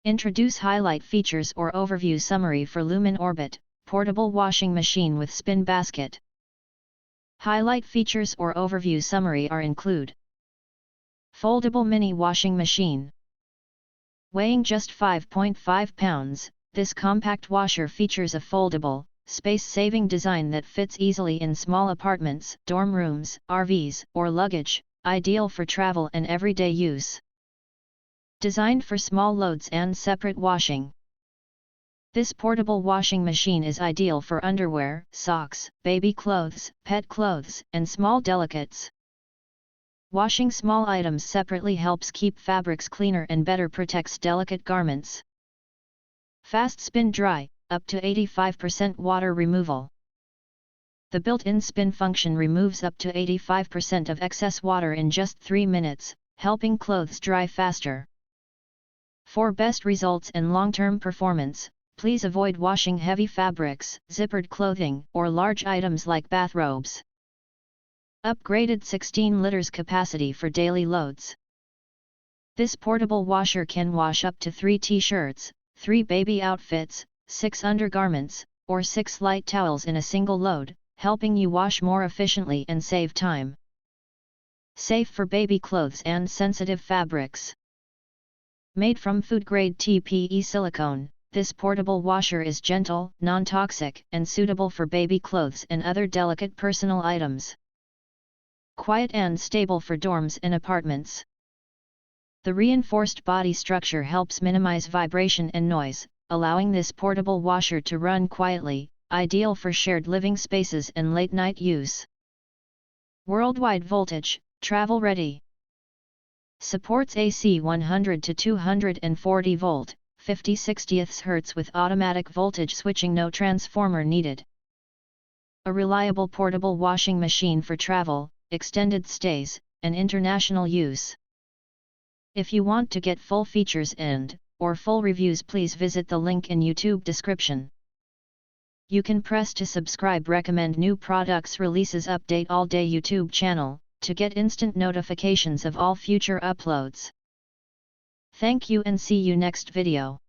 Introduce highlight features or overview summary for LumenOrbit, portable washing machine with spin basket. Highlight features or overview summary are include: Foldable Mini Washing Machine. Weighing just 5.5 pounds, this compact washer features a foldable, space-saving design that fits easily in small apartments, dorm rooms, RVs, or luggage, ideal for travel and everyday use. Designed for small loads and separate washing. This portable washing machine is ideal for underwear, socks, baby clothes, pet clothes, and small delicates. Washing small items separately helps keep fabrics cleaner and better protects delicate garments. Fast spin dry, up to 85% water removal. The built-in spin function removes up to 85% of excess water in just 3 minutes, helping clothes dry faster. For best results and long-term performance, please avoid washing heavy fabrics, zippered clothing, or large items like bathrobes. Upgraded 16 liters capacity for daily loads. This portable washer can wash up to 3 t-shirts, 3 baby outfits, 6 undergarments, or 6 light towels in a single load, helping you wash more efficiently and save time. Safe for baby clothes and sensitive fabrics. Made from food-grade TPE silicone, this portable washer is gentle, non-toxic, and suitable for baby clothes and other delicate personal items. Quiet and stable for dorms and apartments. The reinforced body structure helps minimize vibration and noise, allowing this portable washer to run quietly, ideal for shared living spaces and late-night use. Worldwide voltage, travel ready. Supports AC 100 to 240 volt, 50/60 Hz with automatic voltage switching, no transformer needed. A reliable portable washing machine for travel, extended stays, and international use. If you want to get full features or full reviews, please visit the link in YouTube description. You can press to subscribe, recommend new products releases, update all day YouTube channel, to get instant notifications of all future uploads. Thank you and see you next video.